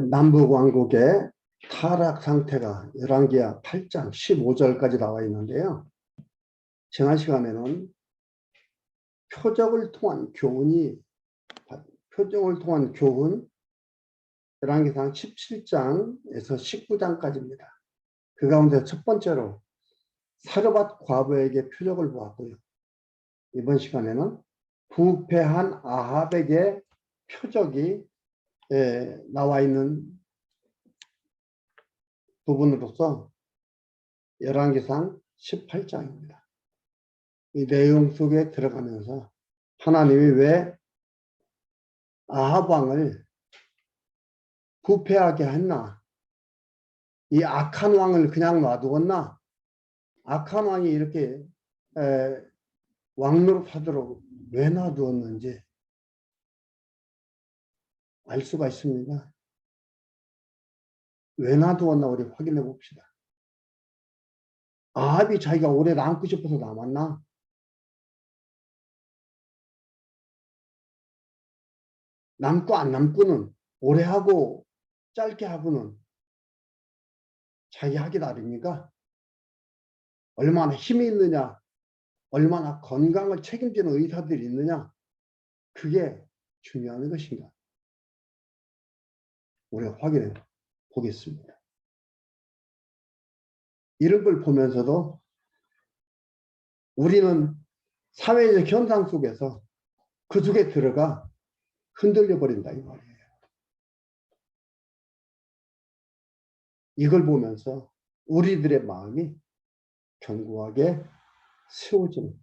남북왕국의 타락 상태가 열왕기하 8장 15절까지 나와 있는데요. 지난 시간에는 표적을 통한 교훈 열왕기상 17장에서 19장까지입니다. 그 가운데 첫 번째로 사르밧 과부에게 표적을 보았고요. 이번 시간에는 부패한 아합에게 표적이 나와 있는 부분으로서 열왕기상 18장입니다. 이 내용 속에 들어가면서 하나님이 왜 아합 왕을 부패하게 했나? 이 악한 왕을 그냥 놔두었나? 악한 왕이 이렇게 왕노릇하도록 왜 놔두었는지 알 수가 있습니다. 왜 놔두었나 우리 확인해 봅시다. 아합이 자기가 오래 남고 싶어서 남았나? 남고 안 남고는 오래 하고 짧게 하고는 자기 하기 나름입니까? 얼마나 힘이 있느냐, 얼마나 건강을 책임지는 의사들이 있느냐, 그게 중요한 것인가? 우리가 확인해 보겠습니다. 이런 걸 보면서도 우리는 사회적 현상 속에서 그 속에 들어가 흔들려 버린다 이 말이에요. 이걸 보면서 우리들의 마음이 견고하게 세워지는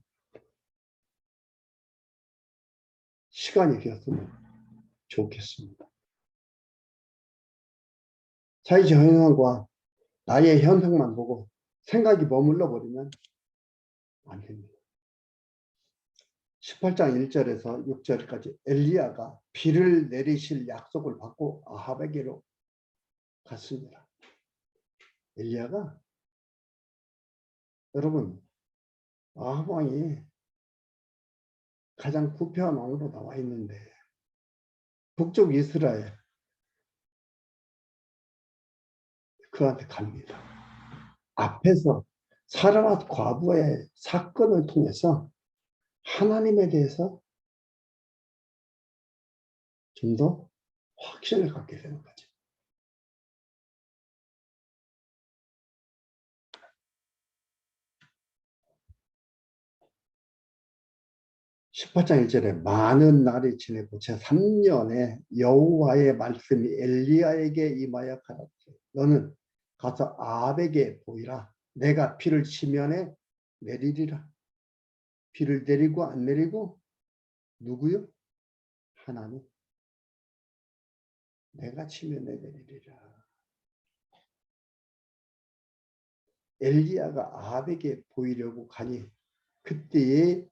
시간이 되었으면 좋겠습니다. 자의적 현상과 나의 현상만 보고 생각이 머물러 버리면 안 됩니다. 18장 1절에서 6절까지 엘리야가 비를 내리실 약속을 받고 아합에게로 갔습니다. 엘리야가 여러분 아합 왕이 가장 부패한 왕으로 나와 있는데 북쪽 이스라엘 그한테 갑니다. 앞에서 사르밧 과부의 사건을 통해서 하나님에 대해서 좀 더 확신을 갖게 되는 거죠. 18장 1절에 많은 날이 지내고 제3년에 여호와의 말씀이 엘리야에게 임하여 가라사대 너는 가서 아합에게 보이라. 내가 비를 지면에 내리리라. 비를 내리고 안 내리고 누구요? 하나님. 내가 지면에 내리리라. 엘리야가 아합에게 보이려고 가니 그때에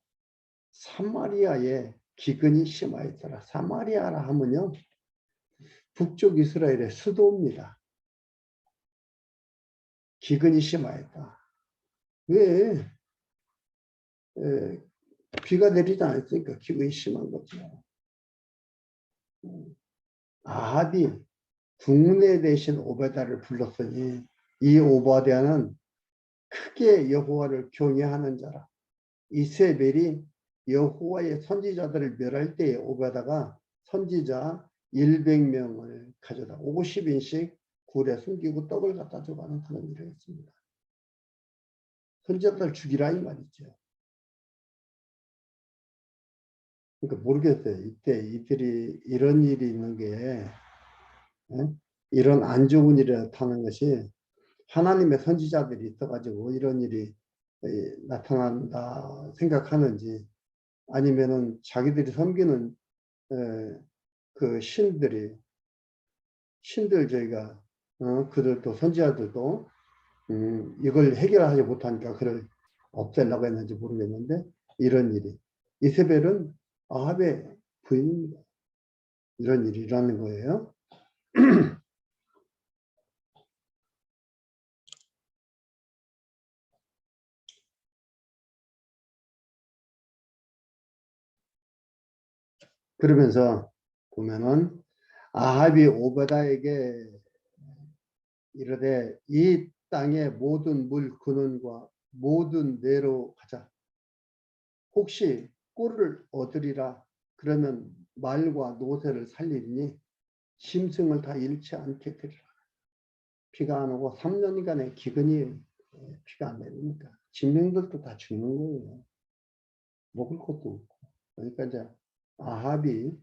사마리아에 기근이 심하였더라. 사마리아라 하면요 북쪽 이스라엘의 수도입니다. 기근이 심하였다. 왜? 비가 내리지 않았으니까 기근이 심한 거죠. 아합이 국내 대신 오베다를 불렀으니 이 오바댜는 크게 여호와를 경외하는 자라. 이세벨이 여호와의 선지자들을 멸할 때에 오베다가 선지자 100명을 가져다 50인씩 굴에 숨기고 떡을 갖다 줘가는 그런 일을 했습니다. 선지자들 죽이라 이 말이죠. 그러니까 모르겠어요. 이때 이들이 이런 일이 있는 게 이런 안 좋은 일이 나타나는 것이 하나님의 선지자들이 있어가지고 이런 일이 나타난다 생각하는지 아니면은 자기들이 섬기는 그 신들 저희가 그들도 선지자들도 이걸 해결하지 못하니까 그를 없애려고 했는지 모르겠는데 이런 일이 이세벨은 아합의 부인입니다. 이런 일이 일어나는 거예요. 그러면서 보면은 아합이 오베다에게 이르되 이 땅의 모든 물 근원과 모든 내로 가자. 혹시 꿀을 얻으리라. 그러면 말과 노새를 살리니 심승을 다 잃지 않게 되리라. 비가 안 오고 3년간의 기근이 비가 안 내리니까 짐승들도 다 죽는 거예요. 먹을 것도 없고. 그러니까 이제 아합이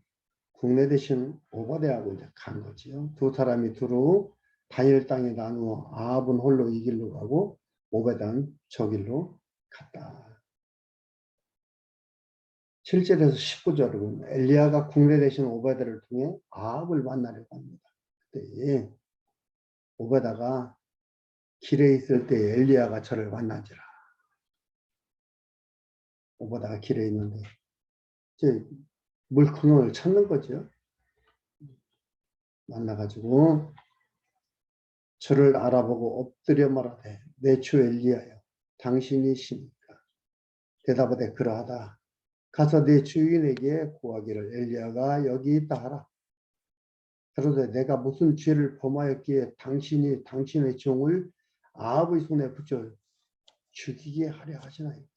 국내 대신 오바데하고 이제 간 거지요. 두 사람이 두루 다닐 땅에 나누어 아합은 홀로 이 길로 가고 오베다는 저 길로 갔다. 7절에서 19절은 엘리야가 국내 대신 오베다를 통해 아합을 만나려고 합니다. 그때 오베다가 길에 있을 때 엘리야가 저를 만나지라. 오베다가 길에 있는데 이제 물큰원을 찾는 거죠. 만나가지고 저를 알아보고 엎드려 말하되 내 주 엘리야여 당신이시니까. 대답하되 그러하다. 가서 내 주인에게 구하기를 엘리야가 여기 있다 하라. 그러되 내가 무슨 죄를 범하였기에 당신이 당신의 종을 아합의 손에 붙여 죽이게 하려 하시나이까.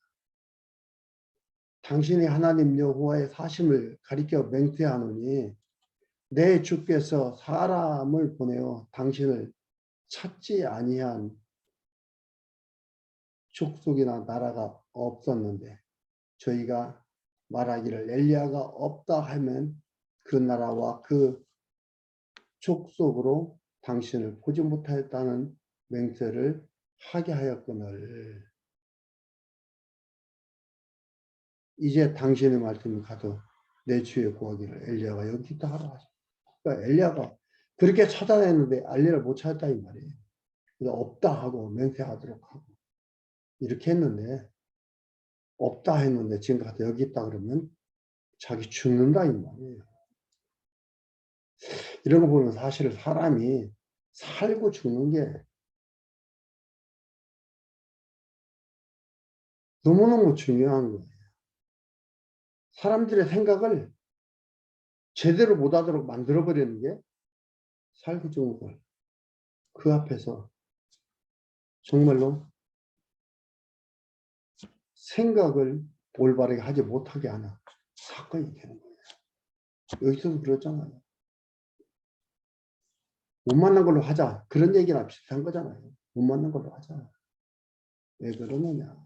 당신이 하나님 여호와의 사심을 가리켜 맹세하노니 내 주께서 사람을 보내어 당신을 찾지 아니한 족속이나 나라가 없었는데 저희가 말하기를 엘리야가 없다 하면 그 나라와 그 족속으로 당신을 보지 못하였다는 맹세를 하게 하였거늘 이제 당신의 말씀이 가도 내 주에 구하기를 엘리야가 여기 있다 하라 하셨다. 그러니까 엘리야가 그렇게 찾아냈는데 엘리야를 못 찾았다 이 말이에요. 그래서 없다 하고 맹세하도록 하고 이렇게 했는데 없다 했는데 지금 가서 여기 있다 그러면 자기 죽는다 이 말이에요. 이런 거 보면 사실 사람이 살고 죽는 게 너무너무 중요한 거예요. 사람들의 생각을 제대로 못하도록 만들어버리는 게 살고 죽는 걸. 그 앞에서 정말로 생각을 올바르게 하지 못하게 하는 사건이 되는 거예요. 여기서도 그러잖아요. 못 만난 걸로 하자. 그런 얘기나 비슷한 거잖아요. 못 만난 걸로 하자. 왜 그러느냐.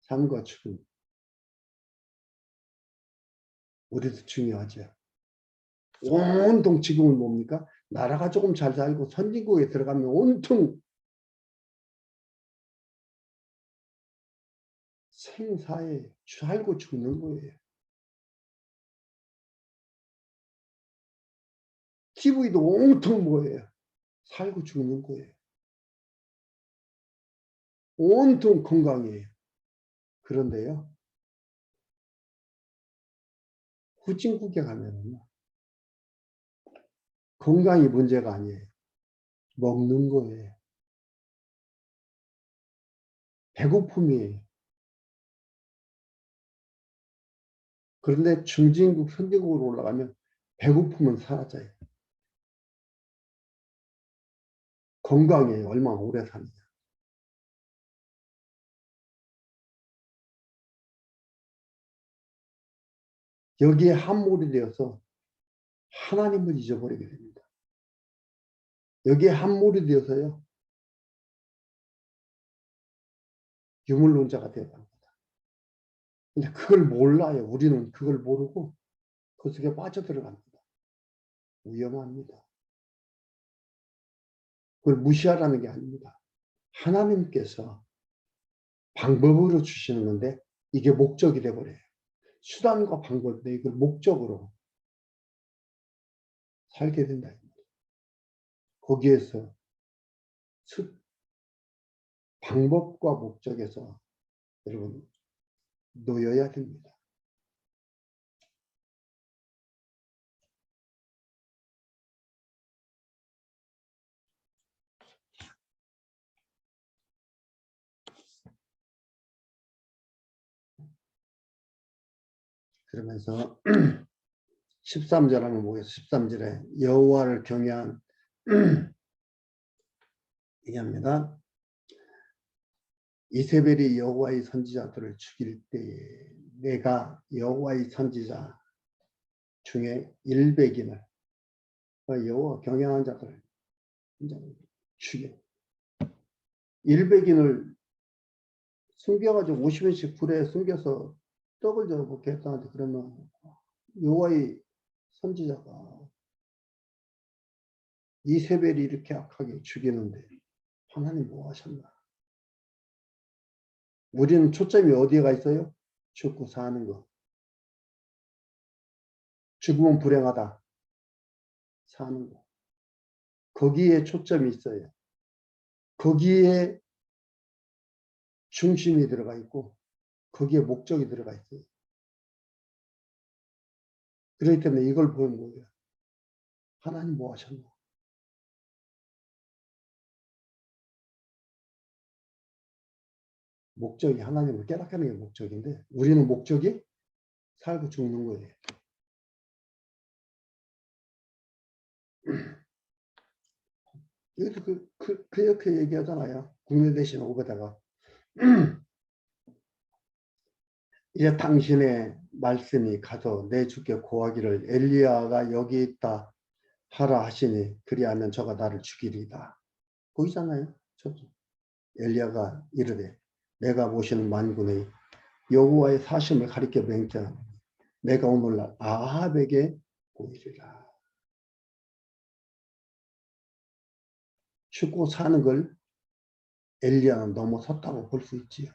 삶과 죽음. 우리도 중요하죠. 온통 지금은 뭡니까? 나라가 조금 잘 살고 선진국에 들어가면 온통 생사에 살고 죽는 거예요. TV도 온통 뭐예요? 살고 죽는 거예요. 온통 건강이에요. 그런데요. 후진국에 가면은요. 건강이 문제가 아니에요. 먹는 거예요. 배고픔이에요. 그런데 중진국, 선진국으로 올라가면 배고픔은 사라져요. 건강이에요. 얼마나 오래 사느냐. 여기에 함몰이 되어서 하나님을 잊어버리게 됩니다. 여기에 함몰이 되어서요. 유물론자가 되어갑니다. 근데 그걸 몰라요. 우리는 그걸 모르고 그 속에 빠져들어갑니다. 위험합니다. 그걸 무시하라는 게 아닙니다. 하나님께서 방법으로 주시는 건데 이게 목적이 돼버려요. 수단과 방법인데 이걸 목적으로 살게 된다. 거기에서 방법과 목적에서 여러분 놓여야 됩니다. 그러면서 13절 한번 보겠습니다. 13절에 여호와를 경외한 얘기합니다. 이세벨이 여호와의 선지자들을 죽일 때에 내가 여호와의 선지자 중에 100인을 여호와 경외하는 자들을 죽여 100인을 숨겨가지고 50인씩 불에 숨겨서 떡을 줘 먹게 했다는데 그러면 여호와의 선지자가 이세벨이 이렇게 악하게 죽이는데 하나님 뭐 하셨나? 우리는 초점이 어디에 가 있어요? 죽고 사는 거. 죽으면 불행하다. 사는 거. 거기에 초점이 있어요. 거기에 중심이 들어가 있고 거기에 목적이 들어가 있어요. 그렇기 때문에 이걸 보는 거예요. 하나님 뭐 하셨나? 목적이 하나님을 깨닫게 하는 게 목적인데 우리는 목적이 살고 죽는 거예요. 여기서 그렇게 얘기하잖아요. 국내 대신 오베다가 이제 당신의 말씀이 가서 내 주께 고하기를 엘리야가 여기 있다 하라 하시니 그리하면 저가 나를 죽이리이다. 보이잖아요. 엘리야가 이르되 내가 모시는 만군의 여호와의 사심을 가리켜 맹세하노니 내가 오늘날 아합에게 보이리라. 죽고 사는 걸 엘리야는 넘어섰다고 볼 수 있지요.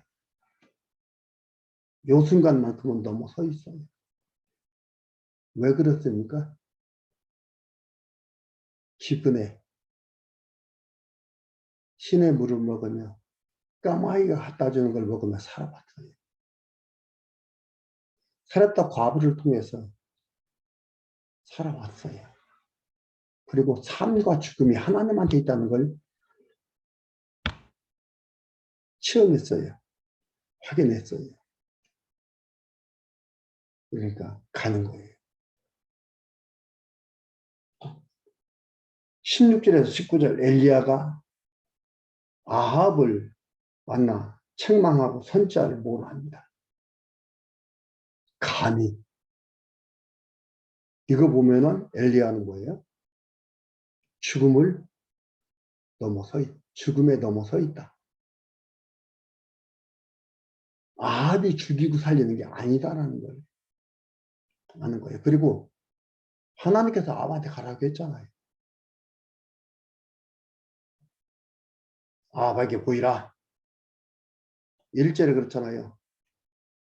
요 순간만큼은 넘어서 있어요. 왜 그렇습니까? 기근에 신의 물을 먹으며 까마귀가 갖다 주는 걸 먹으며 살아봤어요. 살았다 과부를 통해서 살아왔어요. 그리고 삶과 죽음이 하나님한테 있다는 걸 체험했어요. 확인했어요. 그러니까 가는 거예요. 16절에서 19절 엘리야가 아합을 만나 책망하고 선지자를 모함합니다. 감히 이거 보면은 엘리야는 뭐예요? 죽음에 넘어서 있다. 아합이 죽이고 살리는 게 아니다라는 걸 아는 거예요. 그리고 하나님께서 아합한테 가라고 했잖아요. 아합에게 보이라. 1절에 그렇잖아요.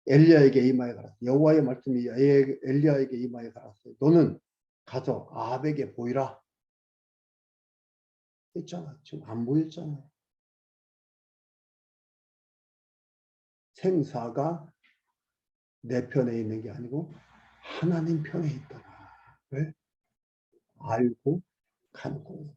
엘리야에게 임하여 가라. 여호와의 말씀이 엘리야에게 임하여 가라어요. 너는 가서 아합에게 보이라. 했잖아. 지금 안 보였잖아요. 생사가 내 편에 있는 게 아니고 하나님 편에 있다를 알고 가는 거예요.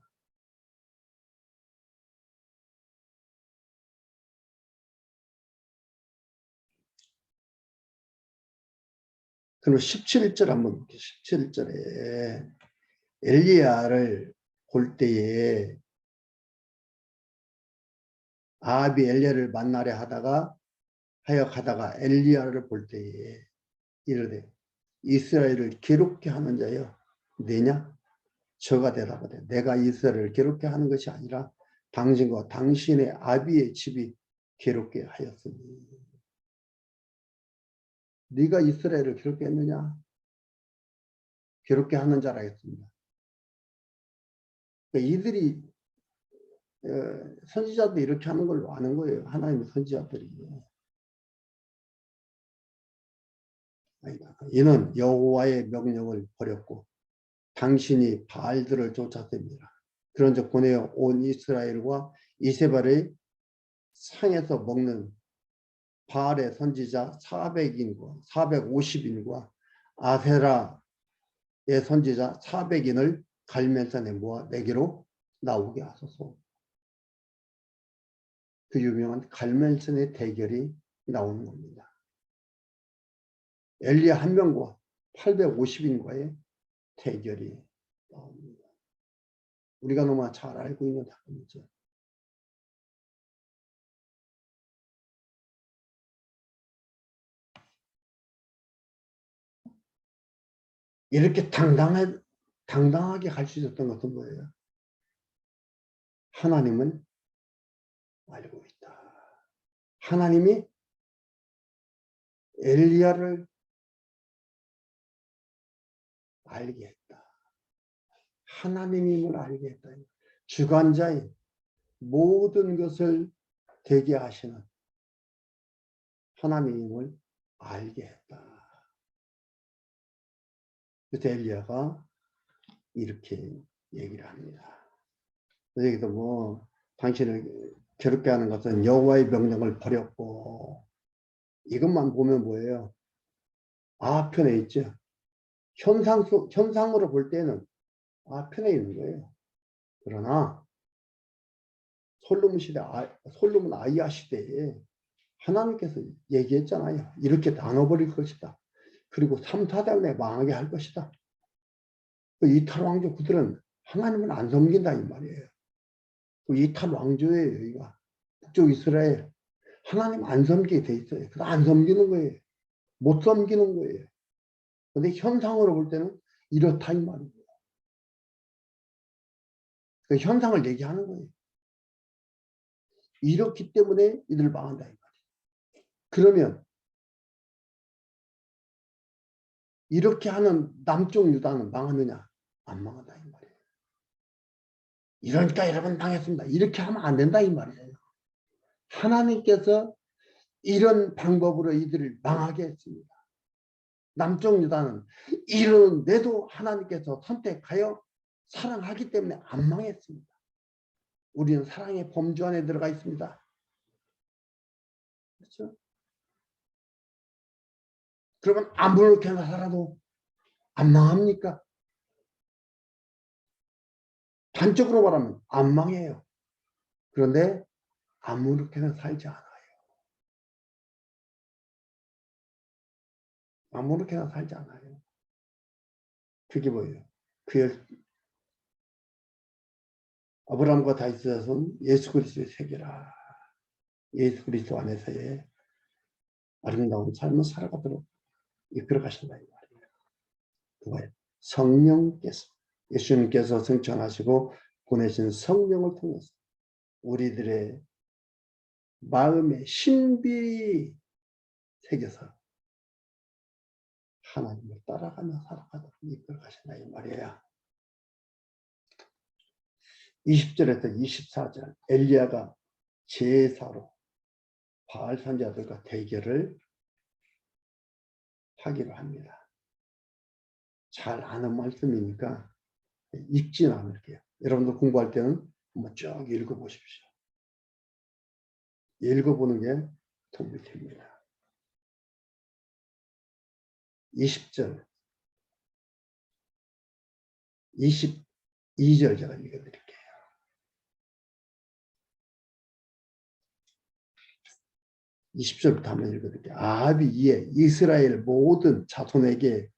그럼 17절 한번 볼게요. 17절에 엘리야를 볼 때에 아합이 엘리야를 만나려 하여 가다가 엘리야를 볼 때에 이르되 이스라엘을 괴롭게 하는 자여 내냐? 저가 대답하되 내가 이스라엘을 괴롭게 하는 것이 아니라 당신과 당신의 아비의 집이 괴롭게 하였으니. 네가 이스라엘을 괴롭게 했느냐? 괴롭게 하는 자라 했습니다. 그러니까 이들이 선지자들이 이렇게 하는 걸 아는 거예요. 하나님의 선지자들이. 이는 여호와의 명령을 버렸고 당신이 바알들을 쫓았습니다. 그런즉 보내어 온 이스라엘과 이세벨의 상에서 먹는 바알의 선지자 400인과 450인과 아세라의 선지자 400인을 갈멜산에 모아 내게로 나오게 하소서. 그 유명한 갈멜산의 대결이 나오는 겁니다. 엘리야 한 명과 850인과의 대결이 나옵니다. 우리가 너무 잘 알고 있는 사건이죠. 이렇게 당당하게 갈 수 있었던 것은 뭐예요? 하나님은 알고 있다. 하나님이 엘리야를 알게 했다. 하나님임을 알게 했다. 주관자인 모든 것을 되게 하시는 하나님임을 알게 했다. 그래서 엘리야가 이렇게 얘기를 합니다. 여기도 뭐 당신을 괴롭게 하는 것은 여호와의 명령을 버렸고, 이것만 보면 뭐예요? 편에 있죠. 현상으로 볼 때는 편에 있는 거예요. 그러나 솔로몬 아이야 시대에 하나님께서 얘기했잖아요. 이렇게 나눠버릴 것이다. 그리고 3, 4대에 망하게 할 것이다. 이탈 왕족들은 하나님은 안 섬긴다 이 말이에요. 이탈 왕조예요. 여기가 북쪽 이스라엘. 하나님 안 섬기게 돼 있어요. 그래서 안 섬기는 거예요. 못 섬기는 거예요. 근데 현상으로 볼 때는 이렇다 이 말이에요. 그 현상을 얘기하는 거예요. 이렇기 때문에 이들 망한다 이 말이에요. 그러면 이렇게 하는 남쪽 유다는 망하느냐? 안 망한다 이 말이에요. 이러니까 여러분 망했습니다. 이렇게 하면 안 된다 이 말이에요. 하나님께서 이런 방법으로 이들을 망하게 했습니다. 남쪽 유다는 이런데도 하나님께서 선택하여 사랑하기 때문에 안 망했습니다. 우리는 사랑의 범주 안에 들어가 있습니다. 그렇죠? 그러면 아무렇게나 살아도 안 망합니까? 단적으로 말하면 안 망해요. 그런데 아무렇게나 살지 않아요. 아무렇게나 살지 않아요. 그게 뭐예요? 아브라함과 다윗의 자손 예수 그리스도의 세계라. 예수 그리스도 안에서의 아름다운 삶을 살아가도록 이끌어 가신다 이 말이에요. 그거예요. 성령께서, 예수님께서 승천하시고 보내신 성령을 통해서 우리들의 마음에 신비히 새겨서 하나님을 따라가며 살아가도록 이끌어 가신다 이 말이에요. 20절에서 24절 엘리야가 제사로 바알 선지자들과 대결을 하기로 합니다. 잘 아는 말씀이니까 읽지는 않을게요. 여러분들 공부할 때는 한번 쭉 읽어보십시오. 읽어보는 게 도움이 됩니다. 20절, 22절 제가 읽어드릴게요. (20절부터) 한번 읽어드릴게요. 아합이 이에 이스라엘 모든 자손에게로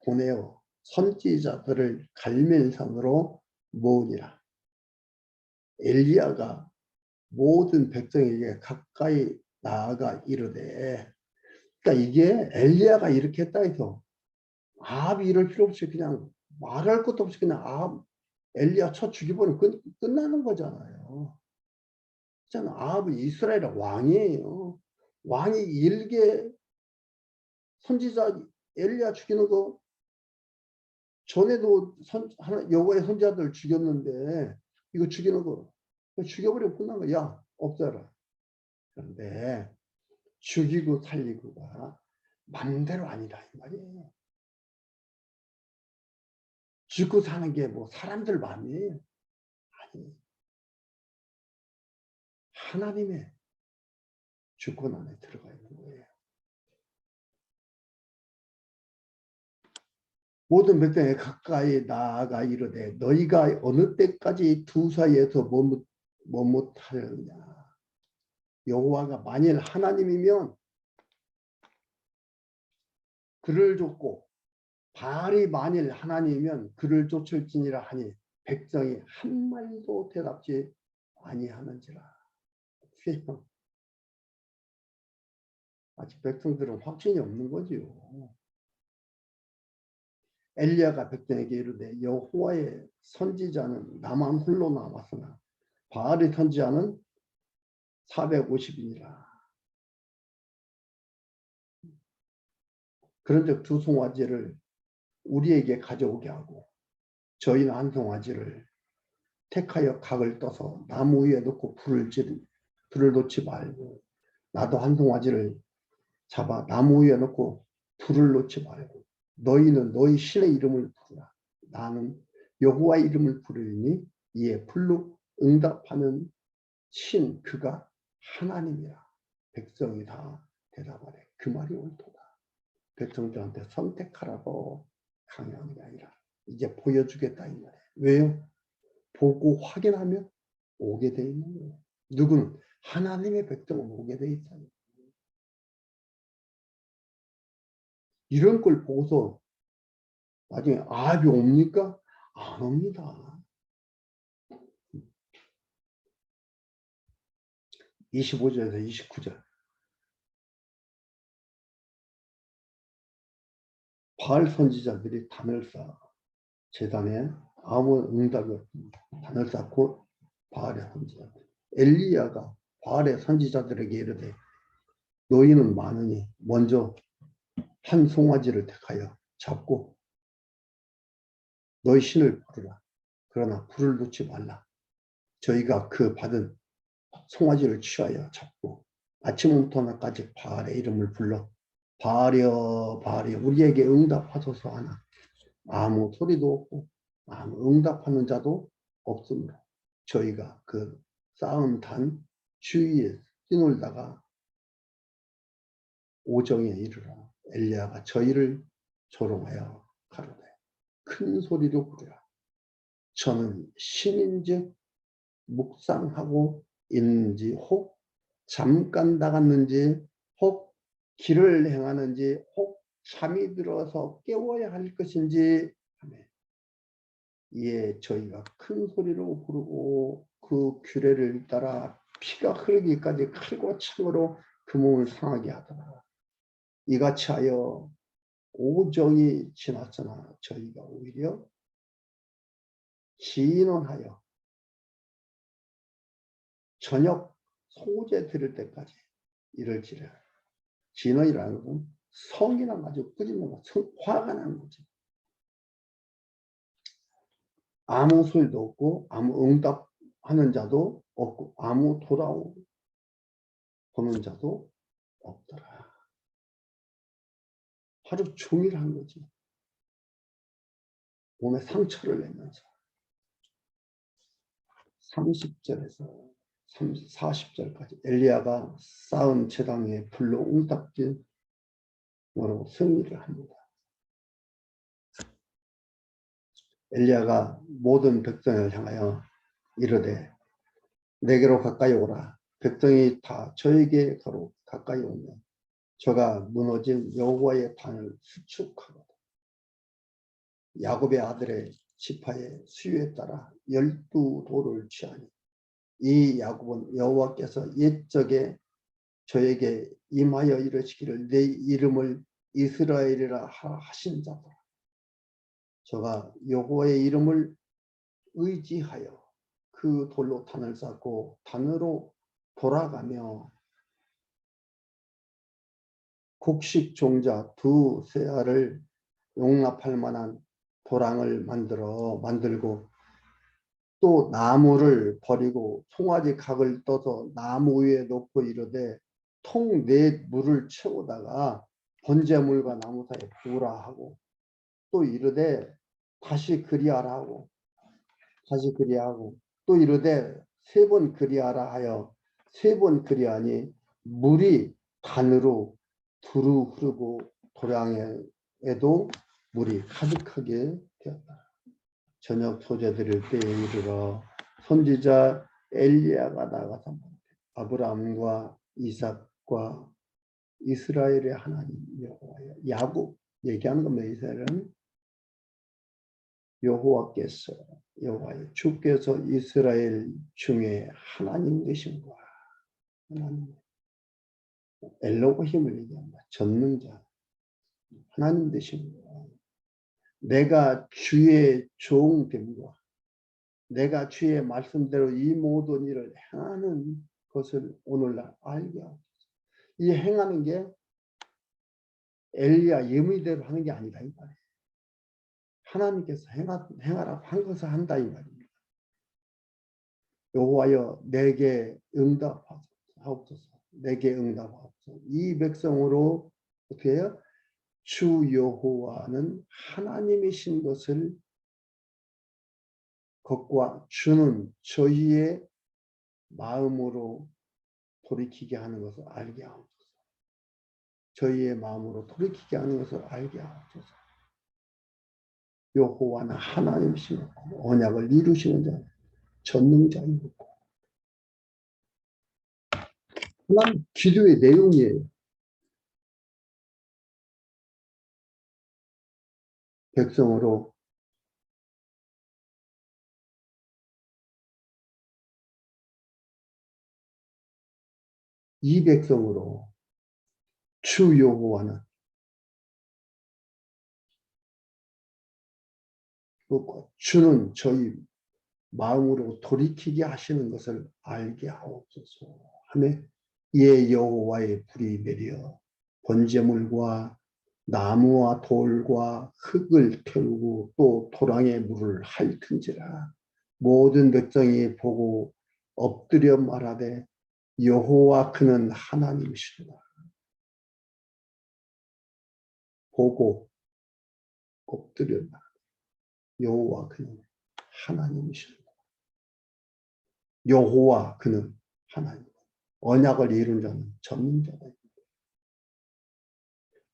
보내어 선지자들을 갈멜산으로 모으니라. 엘리야가 모든 백성에게 가까이 나아가 이르되, 그러니까 이게 엘리야가 이렇게 했다 해서 아합이 이럴 필요 없이 그냥 말할 것도 없이 그냥 엘리야 쳐 죽이버리면 끝나는 거잖아요. 아합은 이스라엘의 왕이에요. 왕이 일개 선지자 엘리야 죽이는 거 전에도 여호와의 선지자들 죽였는데 이거 죽이는 거 죽여버리면 끝난 거야. 야, 없애라. 그런데 죽이고 살리고가 맘대로 아니라 이 말이에요. 죽고 사는 게 뭐 사람들 마음이에요. 아니, 하나님의 주권 안에 들어가 있는 거예요. 모든 백성에 가까이 나아가 이르되 너희가 어느 때까지 두 사이에서 머뭇하느냐. 여호와가 만일 하나님이면 그를 줬고 바알이 만일 하나님이면 그를 쫓을지니라 하니 백성이 한 마디도 대답지 아니하는지라. 아직 백성들은 확신이 없는 거지요. 엘리야가 백성에게 이르되 여호와의 선지자는 나만 홀로 남았으나 바알의 선지자는 450이니라. 그런즉 두 송아지를 우리에게 가져오게 하고 저희는 한 송아지를 택하여 각을 떠서 나무 위에 놓고 불을 놓지 말고 나도 한 송아지를 잡아 나무 위에 놓고 불을 놓지 말고 너희는 너희 신의 이름을 부르라. 나는 여호와의 이름을 부르니 이에 불로 응답하는 신 그가 하나님이라. 백성이 다 대답하래. 그 말이 옳도다. 백성들한테 선택하라고 강요하는 게 아니라 이제 보여주겠다 이 말이에요. 왜요? 보고 확인하면 오게 돼 있는 거예요. 누구는? 하나님의 백성은 오게 돼 있다. 이런 걸 보고서 나중에 아합이 옵니까? 안 옵니다. 25절에서 29절. 바알 선지자들이 단을 쌓아 제단에 아무 응답이 없습니다. 단을 쌓고 바알의 선지자들. 엘리야가 바알의 선지자들에게 이르되 너희는 많으니 먼저 한 송아지를 택하여 잡고 너희 신을 부르라. 그러나 불을 놓지 말라. 저희가 그 받은 송아지를 취하여 잡고 아침부터 낮까지 바알의 이름을 불러 바알이여 바알이여 우리에게 응답하소서 하나 아무 소리도 없고 아무 응답하는 자도 없으므로 저희가 그 쌓은 단 주위에 뛰놀다가 오정에 이르러 엘리야가 저희를 조롱하여 가로되 큰 소리로 부르라. 저는 신인즉 묵상하고 있는지 혹 잠깐 나갔는지 혹 길을 행하는지 혹 잠이 들어서 깨워야 할 것인지 하며 이에 저희가 큰 소리로 부르고 그 규례를 따라 피가 흐르기까지 칼과 창으로 그 몸을 상하게 하더라. 이같이 하여 오정이 지났으나 저희가 오히려 진언하여 저녁 소제 들을 때까지 이럴지라. 진언이라는 것은 성이 나가지고 뿌리는 거, 화가 나는 거지. 아무 소리도 없고 아무 응답하는 자도 없고 아무 돌아오는 자도 없더라. 하루 종일 한 거지. 몸에 상처를 내면서 30절에서 40절까지 엘리야가 쌓은 제단에 불로 웅답진 뭐라고 승리를 합니다. 엘리야가 모든 백성을 향하여 이르되 내게로 가까이 오라. 백성이 다 저에게 가까이 오면 저가 무너진 여호와의 단을 수축하거든. 야곱의 아들의 지파의 수요에 따라 12돌을 취하니 이 야곱은 여호와께서 옛적에 저에게 임하여 이르시기를 내 이름을 이스라엘이라 하신 자더라. 저가 여호와의 이름을 의지하여 그 돌로 단을 쌓고 단으로 돌아가며 곡식 종자 두 세알을 용납할 만한 도랑을 만들고 또 나무를 버리고 송아지 각을 떠서 나무 위에 놓고 이르되 통 넷 물을 채우다가 번제물과 나무 사이에 부으라 하고 또 이르되 다시 그리하라 하고 또 이르되 3번 그리하라 하여 3번 그리하니 물이 단으로 두루 흐르고 도량에도 물이 가득하게 되었다. 저녁 소재 드릴 때에 이르러 선지자 엘리야가 나가서 아브라함과 이삭과 이스라엘의 하나님 여호와여 야곱 얘기하는 겁니다. 이스라엘은 여호와께서 여호와의 주께서 이스라엘 중에 하나님 되신 거야. 하나님. 엘로힘을 얘기한다. 전능자. 하나님 되신 거야. 내가 주의 종 된 거야. 내가 주의 말씀대로 이 모든 일을 행하는 것을 오늘날 알게 하옵소서. 이 행하는 게 엘리야 예언대로 하는 게 아니다 이 말이에요. 하나님께서 행하라고 한 것을 한다 이 말입니다. 여호와여 내게 응답하옵소서. 내게 응답하옵소서. 이 백성으로 어떻게 해요? 주 여호와는 하나님이신 것을 것과 주는 저희의 마음으로 돌이키게 하는 것을 알게 하옵소서. 저희의 마음으로 돌이키게 하는 것을 알게 하옵소서. 여호와는 하나님이신 것, 언약을 이루시는 자, 전능자인 것. 하나님 기도의 내용이에요. 백성으로 이 백성으로 주 여호와는 주는 저희 마음으로 돌이키게 하시는 것을 알게 하옵소서 하며 이에 여호와의 불이 내려 번제물과 나무와 돌과 흙을 태우고 또 도랑의 물을 핥은지라 모든 백성이 보고 엎드려 말하되 여호와 그는 하나님이시다. 보고 엎드려 말하되 여호와 그는 하나님이시다. 여호와 그는 하나님. 언약을 이룬 자는 전능자다.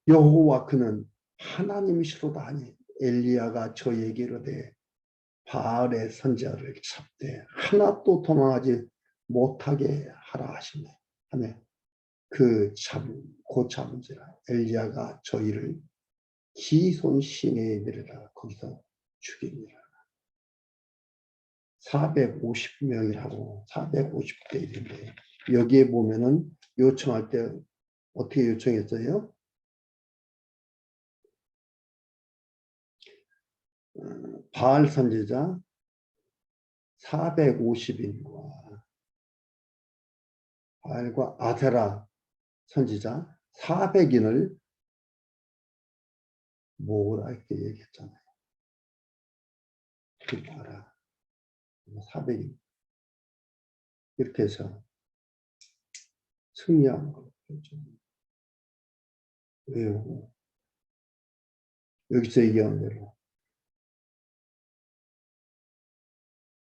여호와 그는 하나님이시로다 하니 엘리야가 저에게 이르되 바알의 선지자를 잡되 하나도 도망하지 못하게 하라 하시네. 하며 곧 잡은지라 엘리야가 저희를 기손 시내에 내려다 거기서 죽이니라. 450명이라고 450대 1인데 여기에 보면은 요청할 때 어떻게 요청했어요? 바알 선지자 450인과 바알과 아세라 선지자 400인을 모으라 이렇게 얘기했잖아요. 모아라. 400인. 이렇게 해서 승리하는 걸 외우고 여기서 얘기한 대로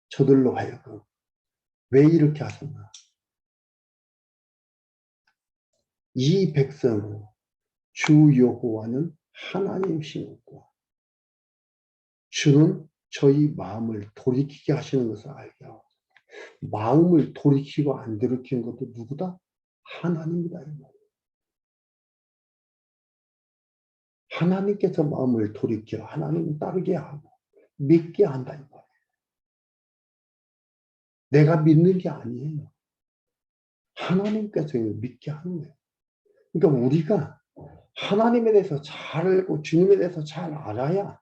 저들로 하여금 왜 이렇게 하셨나? 이 백성은 주 여호와는 하나님이신 것과 주는 저희 마음을 돌이키게 하시는 것을 알게 하고 마음을 돌이키고 안 돌이키는 것도 누구다? 하나님이다. 하나님께서 마음을 돌이켜 하나님을 따르게 하고 믿게 한다. 내가 믿는 게 아니에요. 하나님께서 믿게 하는 거예요. 그러니까 우리가 하나님에 대해서 잘 알고 주님에 대해서 잘 알아야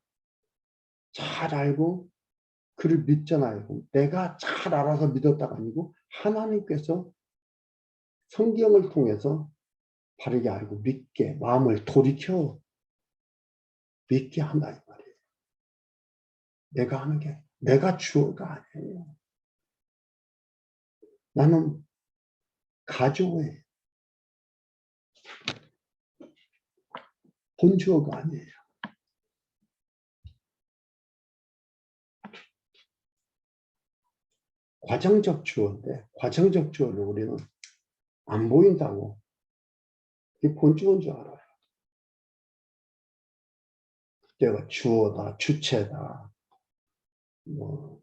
잘 알고 그를 믿잖아요. 내가 잘 알아서 믿었다가 아니고 하나님께서 성경을 통해서 바르게 알고 믿게 마음을 돌이켜 믿게 한다 이 말이에요. 내가 하는 게 내가 주어가 아니에요. 나는 가져오해 본주어가 아니에요. 과정적 주어인데 과정적 주어를 우리는 안 보인다고 이게 본주어인 줄 알아요. 내가 주어다 주체다 뭐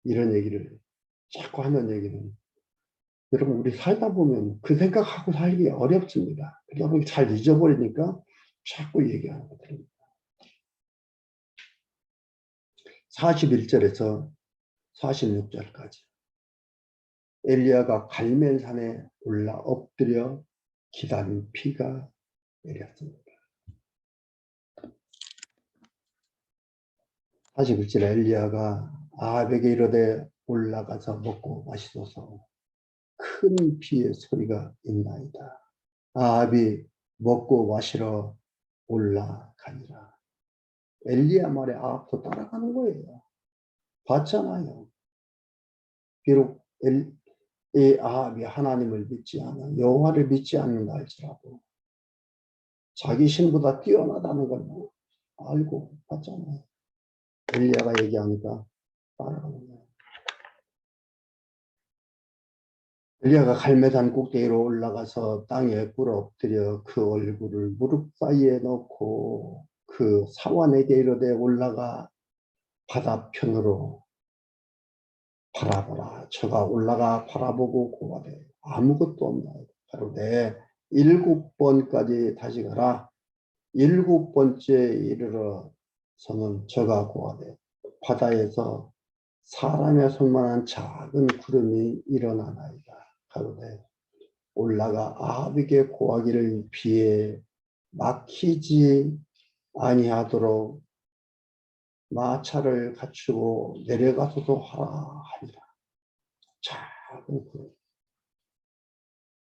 이런 얘기를 자꾸 하는 얘기는 여러분 우리 살다 보면 그 생각하고 살기 어렵습니다. 여러분 잘 잊어버리니까 자꾸 얘기하는 거거든요. 41절에서 46절까지 엘리야가 갈멜산에 올라 엎드려 기다린 비가 내렸습니다. 41절에 엘리야가 아합에게 이르되 올라가서 먹고 마시소서. 큰 비의 소리가 있나이다. 아합이 먹고 마시러 올라가니라. 엘리야 말에 아합도 따라가는 거예요. 봤잖아요. 비록 이 아합이 하나님을 믿지 않아 여호와를 믿지 않는다 할지라도 자기 신보다 뛰어나다는 걸 알고 봤잖아요. 엘리야가 얘기하니까 따라가는 거예요. 엘리야가 갈멜산 꼭대기로 올라가서 땅에 꿇어 엎드려 그 얼굴을 무릎 사이에 넣고 그 사환에게 이르되 올라가 바다편으로 바라보라. 저가 올라가 바라보고 고하되 아무것도 없나. 바로 내 7번까지 다시 가라. 7번째 이르러서는 저가 고하되 바다에서 사람의 손만한 작은 구름이 일어나나이다. 가로되 올라가 아합에게 고하기를 비에 막히지 아니하도록 마차를 갖추고 내려가서도 하라 하니라. 작은 구름,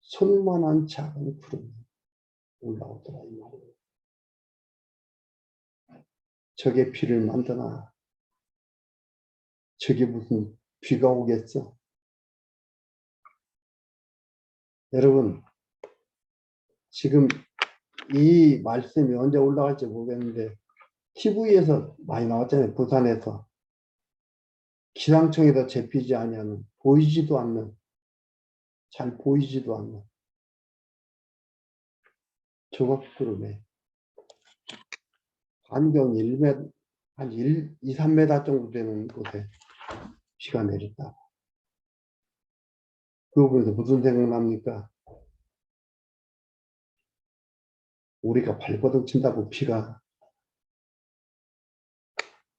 손만한 작은 구름이 올라오더라 이 말이에요. 저게 비를 만드나? 저게 무슨 비가 오겠어? 여러분, 지금 이 말씀이 언제 올라갈지 모르겠는데 TV에서 많이 나왔잖아요. 부산에서 기상청에다 잡히지 아니하는, 보이지도 않는, 잘 보이지도 않는 조각구름에 반경 1m, 한 2, 3m 정도 되는 곳에 비가 내렸다. 그거 보면서 무슨 생각납니까? 우리가 발버둥 친다고 비가,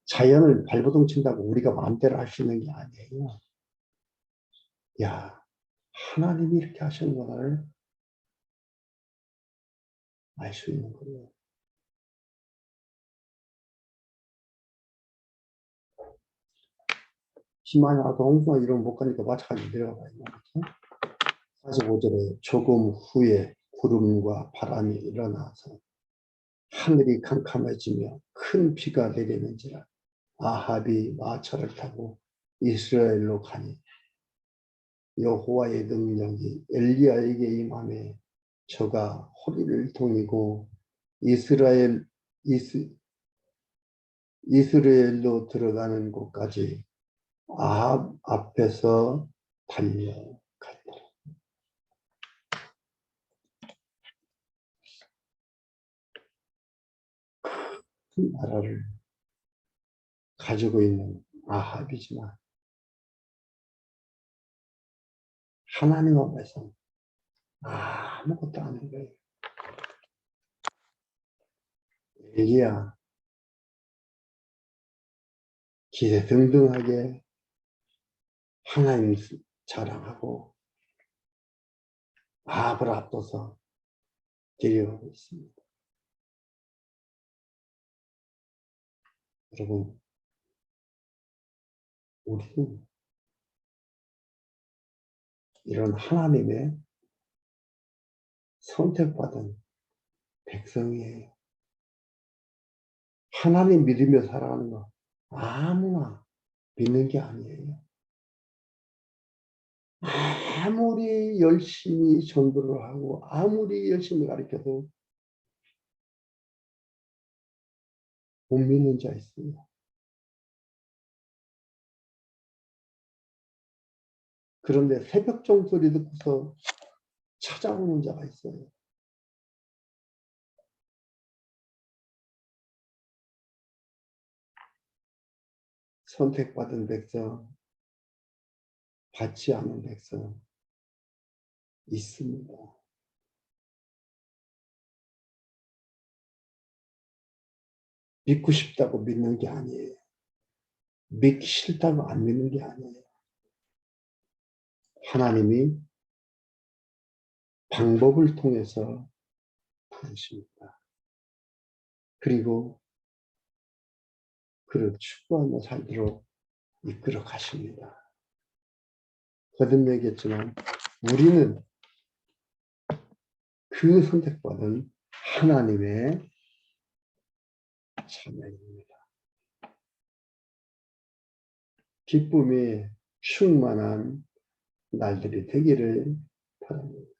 자연을 발버둥 친다고 우리가 마음대로 할 수 있는 게 아니에요. 야, 하나님이 이렇게 하시는구나를 알 수 있는 거예요. 비만이 와도 홍수나 이런 못 가니까 마찬가지로 내려가봐요. 45절에 조금 후에 구름과 바람이 일어나서 하늘이 캄캄해지며 큰 비가 내리는지라. 아합이 마차를 타고 이스라엘로 가니 여호와의 능력이 엘리야에게 임하매 저가 허리를 동이고 이스라엘로 들어가는 곳까지 아합 앞에서 달려갔다. 큰 나라를 가지고 있는 아합이지만 하나님 앞에서 아무것도 아닌 거예요. 엘리야 기세등등하게 하나님 자랑하고 아합을 앞서서 데려가고 있습니다. 여러분, 우리는 이런 하나님의 선택받은 백성이에요. 하나님 믿으며 살아가는 거 아무나 믿는 게 아니에요. 아무리 열심히 전도를 하고 아무리 열심히 가르쳐도 못 믿는 자 있습니다. 그런데 새벽 종소리 듣고서 찾아오는 자가 있어요. 선택받은 백성, 받지 않은 백성 있습니다. 믿고 싶다고 믿는 게 아니에요. 믿기 싫다고 안 믿는 게 아니에요. 하나님이 방법을 통해서 부르십니다. 그리고 그를 축복하며 살도록 이끌어 가십니다. 거듭 얘기했지만 우리는 그 선택받은 하나님의 자녀입니다. 기쁨이 충만한 날들이 되기를 바랍니다.